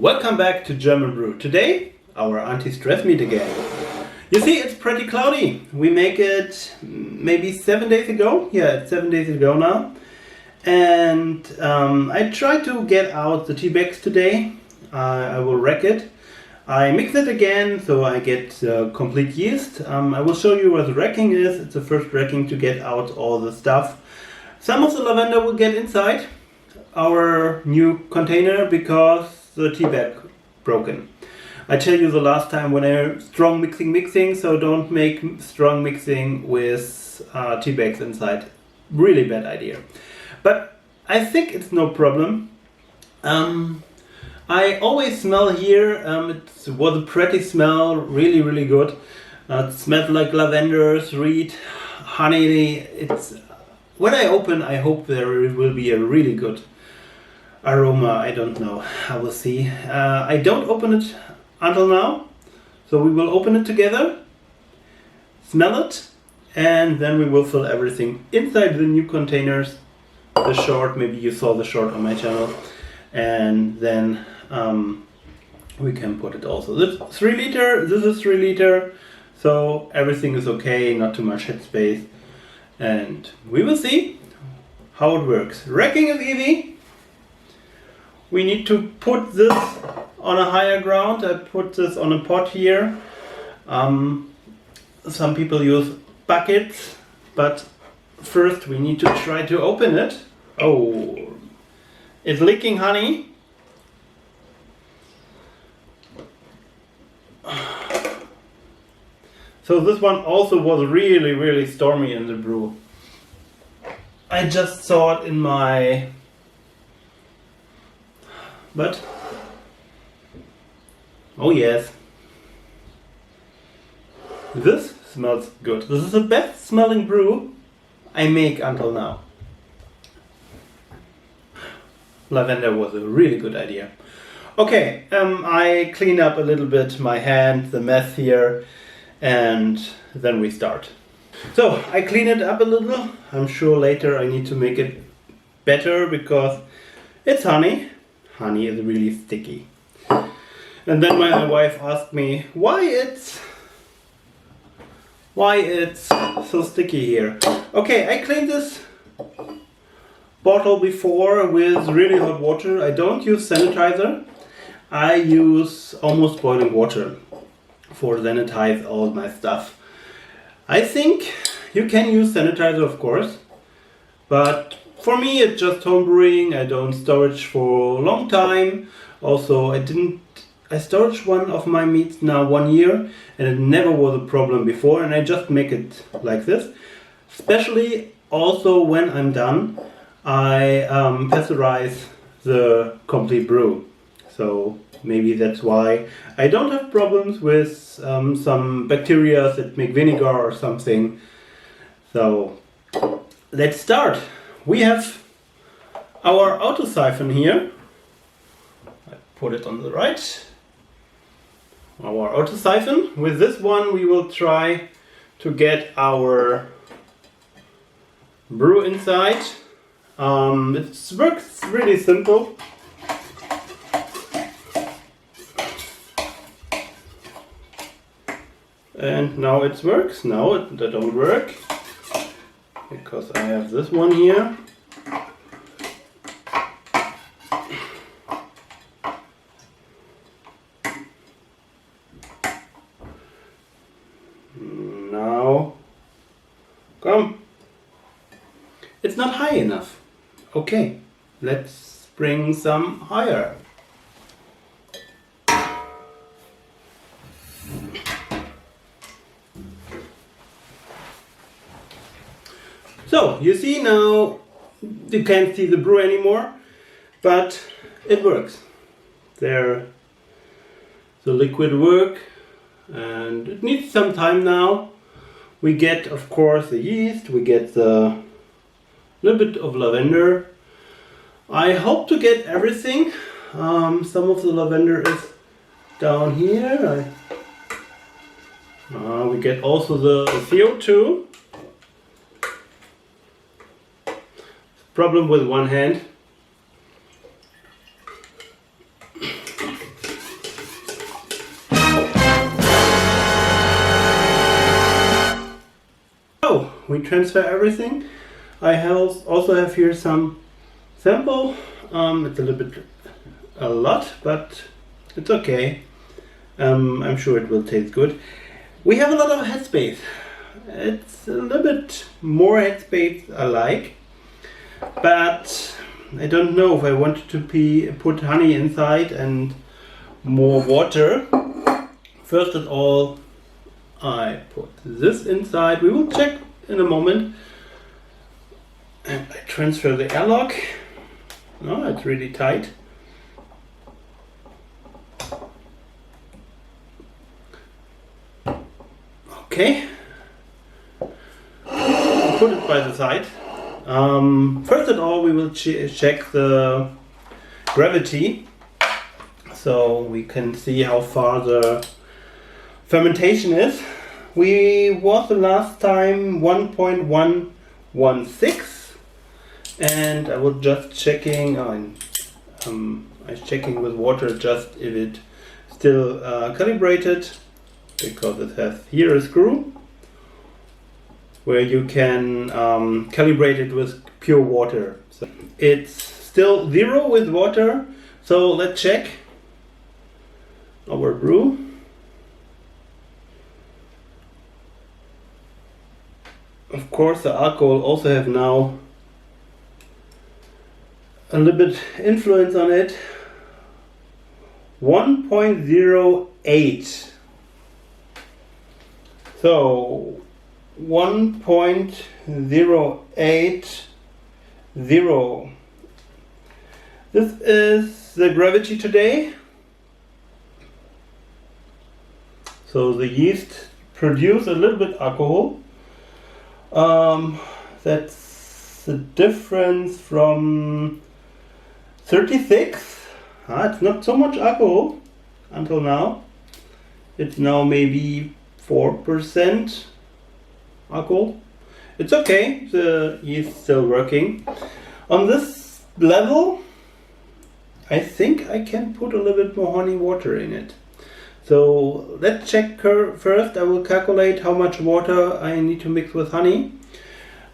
Welcome back to German Brew. Today, our anti-stress mead again. You see, it's pretty cloudy. We make it maybe 7 days ago. Yeah, it's 7 days ago now. And I tried to get out the tea bags today. I will rack it. I mix it again, so I get complete yeast. I will show you where the racking is. It's the first racking to get out all the stuff. Some of the lavender will get inside our new container because the tea bag broken. I tell you the last time when I strong mixing, so don't make strong mixing with tea bags inside. Really bad idea. But I think it's no problem. I always smell here, it was a pretty smell, really good. It smelled like lavender, reed, honey. It's when I open, I hope there will be a really good aroma. I don't know, I will see. I don't open it until now, so we will open it together, smell it, and then we will fill everything inside the new containers. The short, maybe you saw the short on my channel, and then we can put it also. This 3 liter, this is 3 liter, so everything is okay, not too much headspace, and we will see how it works. Racking is easy. We need to put this on a higher ground. I put this on a pot here. Some people use buckets, but first we need to try to open it. Oh, it's leaking honey. So this one also was really stormy in the brew. I just saw it in my... But, oh yes, this smells good. This is the best smelling brew I make until now. Lavender was a really good idea. Okay, I clean up a little bit my hand, the mess here, and then we start. So, I clean it up a little. I'm sure later I need to make it better because it's honey. Honey is really sticky. And then my wife asked me why it's so sticky here. Okay, I cleaned this bottle before with really hot water. I don't use sanitizer. I use almost boiling water for sanitize all my stuff. I think you can use sanitizer, of course, but for me it's just home brewing. I don't storage for a long time. Also, I storage one of my meats now 1 year, and it never was a problem before, and I just make it like this. Especially also when I'm done, I pasteurize the complete brew. So maybe that's why I don't have problems with some bacteria that make vinegar or something. So let's start. We have our auto siphon here. I put it on the right. Our auto siphon. With this one we will try to get our brew inside. It works really simple. And now it works. Now it don't work because I have this one here. Now, come. It's not high enough. Okay, let's bring some higher. So, you see now, you can't see the brew anymore, but it works. There, the liquid work, and it needs some time now. We get, of course, the yeast, we get the little bit of lavender. I hope to get everything. Some of the lavender is down here. We get also the CO2. Problem with one hand. we transfer everything. I also have here some sample. It's a little bit a lot, but it's okay. I'm sure it will taste good. We have a lot of headspace. It's a little bit more headspace I like, but I don't know if I wanted to put honey inside and more water. First of all, I put this inside. We will check in a moment. And I transfer the airlock. Oh, it's really tight. Okay. Put it by the side. First of all, we will check the gravity, so we can see how far the fermentation is. We was the last time 1.116, and I was just checking. I was checking with water just if it still calibrated, because it has here a screw where you can calibrate it with pure water. So it's still 0 with water, so let's check our brew. Of course, the alcohol also have now a little bit influence on it. 1.08. So 1.080. This is the gravity today. So the yeast produce a little bit alcohol. That's the difference from 36. It's not so much alcohol until now. It's now maybe 4% alcohol. It's okay, the yeast is still working. On this level, I think I can put a little bit more honey water in it. So let's check first. I will calculate how much water I need to mix with honey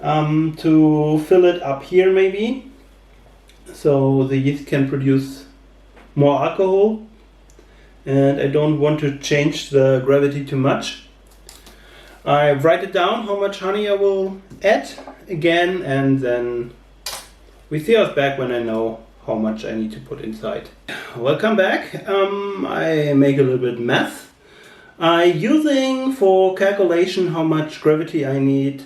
to fill it up here maybe, so the yeast can produce more alcohol, and I don't want to change the gravity too much. I write it down how much honey I will add again, and then we see us back when I know how much I need to put inside. Welcome back. I make a little bit mess. I'm using for calculation how much gravity I need,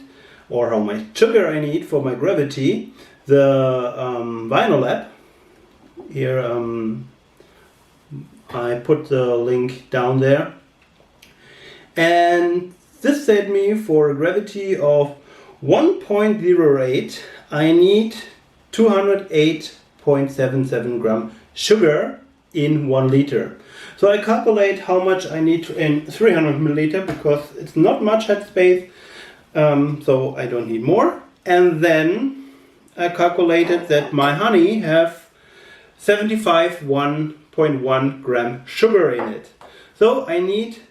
or how much sugar I need for my gravity, the Vinyl Lab. Here I put the link down there. And this said me for a gravity of 1.08, I need 208.77 gram sugar in 1 liter. So I calculate how much I need in 300 milliliter, because it's not much headspace, so I don't need more. And then I calculated that my honey have 75.1 gram sugar in it. So I need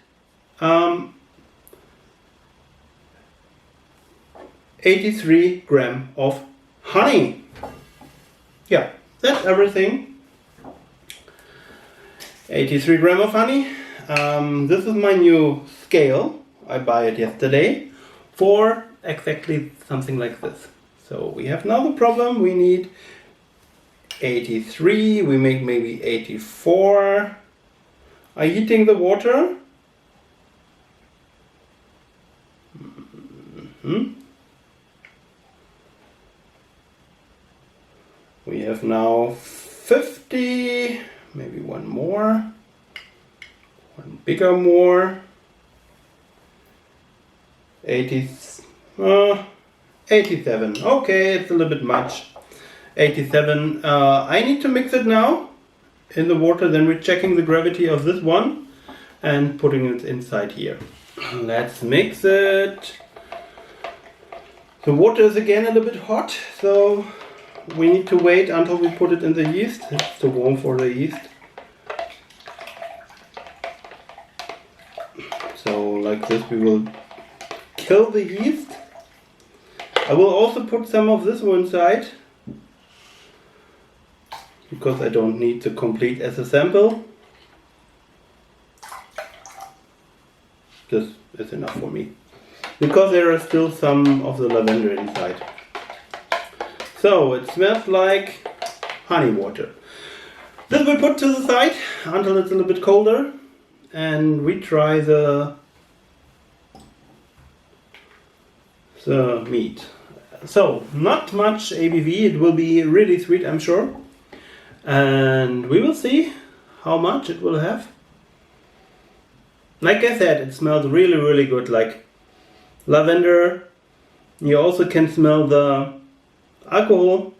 83 gram of honey. Yeah, that's everything. 83 gram of honey. This is my new scale. I buy it yesterday for exactly something like this. So we have now the problem. We need 83. We make maybe 84. Are you heating the water? We have now 50, maybe one more, one bigger more, 87. Okay, it's a little bit much. 87. I need to mix it now in the water, then we're checking the gravity of this one and putting it inside here. Let's mix it. The water is again a little bit hot, so we need to wait until we put it in the yeast. It's too warm for the yeast. So like this we will kill the yeast. I will also put some of this one inside, because I don't need the complete as a sample. This is enough for me, because there are still some of the lavender inside. So it smells like honey water. This we put to the side until it's a little bit colder, and we try the mead. So not much ABV, it will be really sweet, I'm sure, and we will see how much it will have. Like I said, it smells really, really good, like lavender. You also can smell the alcohol,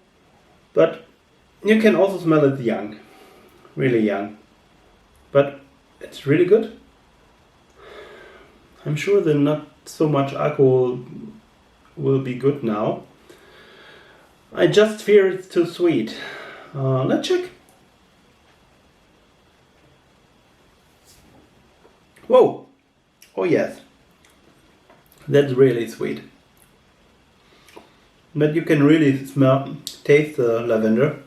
but you can also smell it young, really young, but it's really good. I'm sure that not so much alcohol will be good now. I just fear it's too sweet. Let's check. Whoa! Oh yes, that's really sweet. But you can really taste the lavender.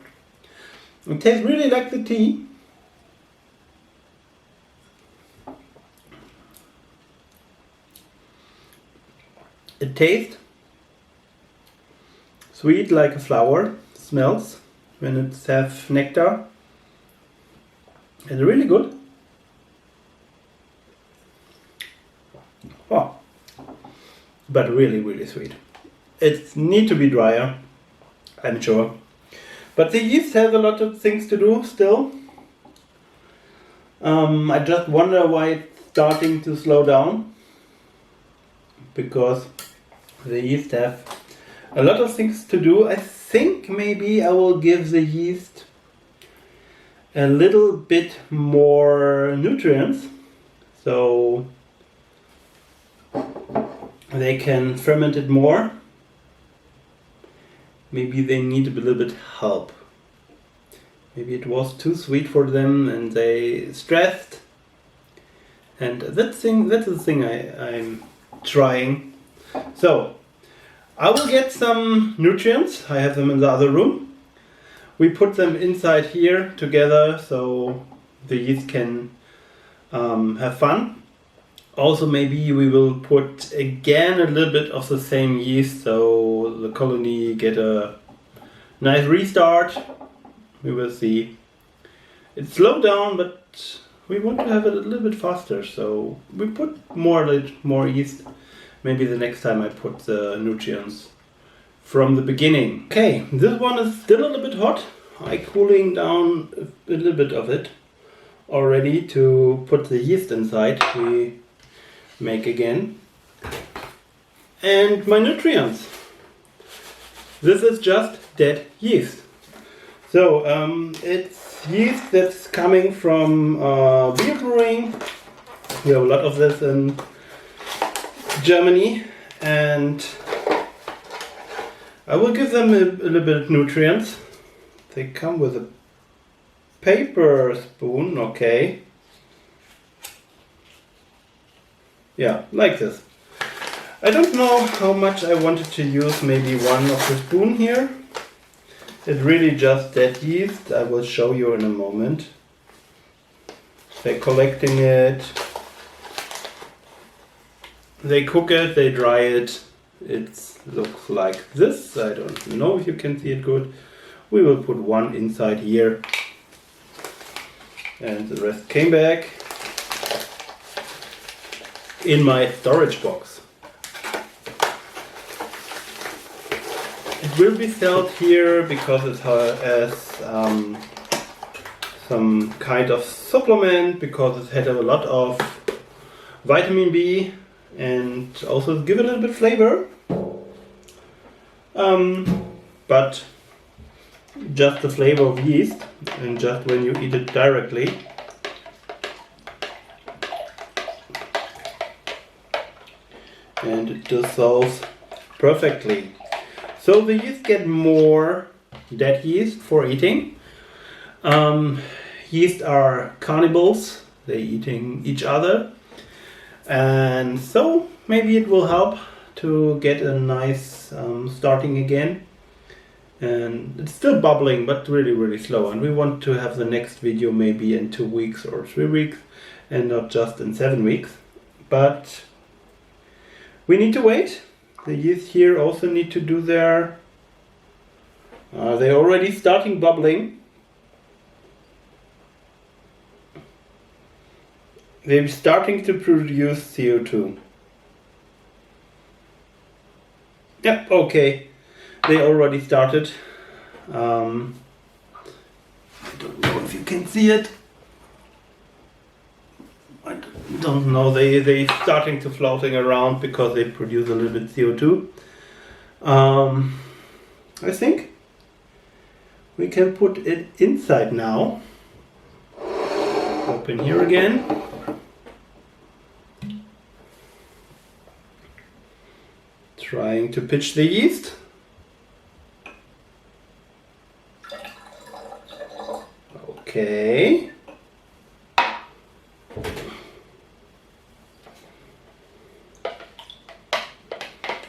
It tastes really like the tea. It tastes sweet like a flower, smells when it has nectar. It's really good. Oh, but really, really sweet. It needs to be drier, I'm sure. But the yeast has a lot of things to do still. I just wonder why it's starting to slow down. Because the yeast have a lot of things to do. I think maybe I will give the yeast a little bit more nutrients, so they can ferment it more. Maybe they need a little bit help. Maybe it was too sweet for them and they stressed. And that's the thing I'm trying. So I will get some nutrients. I have them in the other room. We put them inside here together so the yeast can have fun. Also, maybe we will put again a little bit of the same yeast so the colony get a nice restart. We will see. It slowed down, but we want to have it a little bit faster, so we put more yeast. Maybe the next time I put the nutrients from the beginning. Okay, this one is still a little bit hot. I'm cooling down a little bit of it already to put the yeast inside. We make again. And my nutrients. This is just dead yeast. So it's yeast that's coming from beer brewing. We have a lot of this in Germany, and I will give them a little bit of nutrients. They come with a paper spoon, okay. Yeah, like this. I don't know how much I wanted to use, maybe one of the spoon here. It's really just dead yeast. I will show you in a moment. They're collecting it. They cook it, they dry it. It looks like this. I don't know if you can see it good. We will put one inside here. And the rest came back in my storage box. It will be sold here because it has some kind of supplement, because it had a lot of vitamin B and also give a little bit flavor. But just the flavor of yeast, and just when you eat it directly. And it dissolves perfectly. So the yeast get more dead yeast for eating. Yeast are cannibals, they eating each other. And so maybe it will help to get a nice starting again. And it's still bubbling, but really slow. And we want to have the next video maybe in 2 weeks or 3 weeks, and not just in 7 weeks. But we need to wait. The yeast here also need to do their... they're already starting bubbling. They're starting to produce CO2. Yep, okay. They already started. I don't know if you can see it. I don't know. They starting to floating around because they produce a little bit CO2. I think we can put it inside now. Open here again. Trying to pitch the yeast. Okay.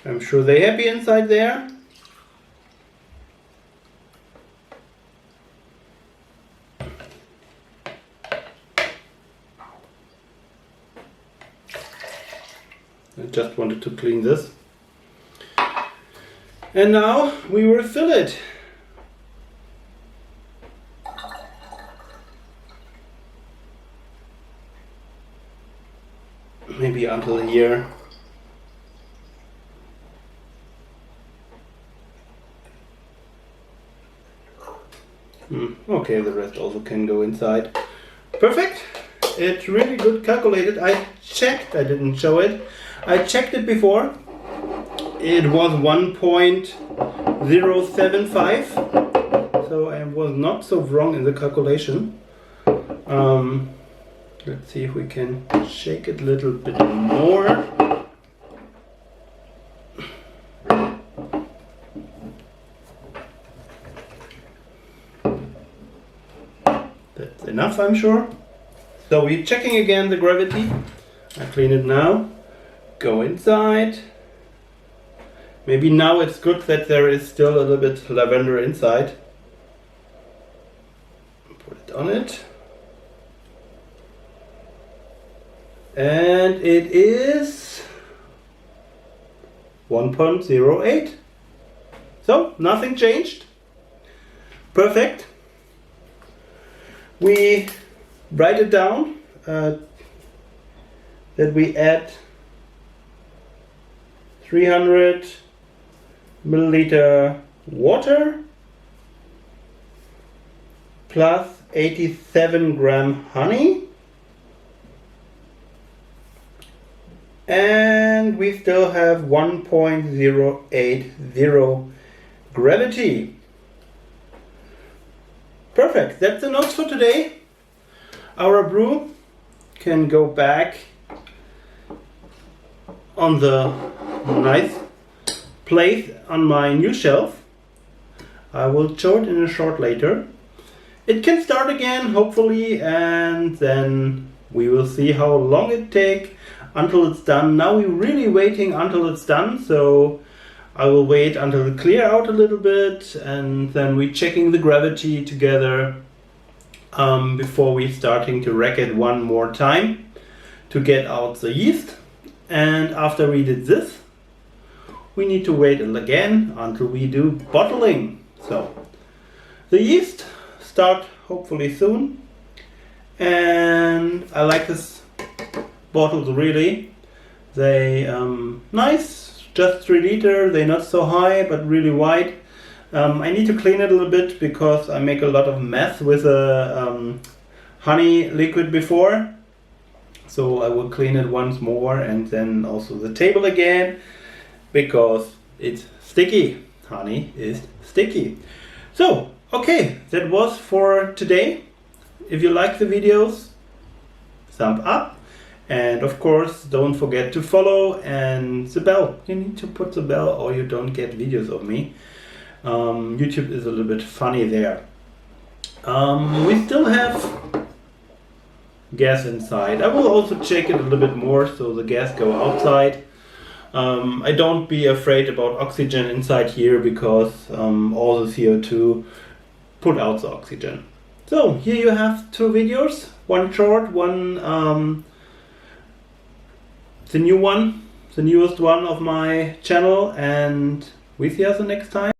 I'm sure they're happy inside there. I just wanted to clean this. And now we will fill it. Maybe until here. Okay, the rest also can go inside. Perfect. It's really good calculated. I checked, I didn't show it. I checked it before. It was 1.075. So I was not so wrong in the calculation. Let's see if we can shake it a little bit more. That's enough, I'm sure. So we're checking again the gravity. I clean it now. Go inside. Maybe now it's good that there is still a little bit lavender inside. Put it on it. And it is 1.08. So nothing changed. Perfect. We write it down that we add 300 milliliter water plus 87 gram honey. And we still have 1.080 gravity. Perfect, that's the notes for today. Our brew can go back on the nice place on my new shelf. I will show it in a short later. It can start again, hopefully, and then we will see how long it takes until it's done. Now we're really waiting until it's done, so I will wait until it clear out a little bit, and then we're checking the gravity together before we starting to rack it one more time to get out the yeast. And after we did this, we need to wait again until we do bottling. So the yeast start hopefully soon, and I like this bottles really. They nice, just 3 liter. They're not so high but really wide. I need to clean it a little bit because I make a lot of mess with a honey liquid before, so I will clean it once more, and then also the table again because it's sticky. Honey is sticky. So okay, that was for today. If you like the videos, thumb up. And of course, don't forget to follow and the bell. You need to put the bell or you don't get videos of me. YouTube is a little bit funny there. We still have gas inside. I will also check it a little bit more so the gas go outside. I don't be afraid about oxygen inside here because all the CO2 put out the oxygen. So here you have two videos, one short, one the newest one of my channel, and we see us the next time.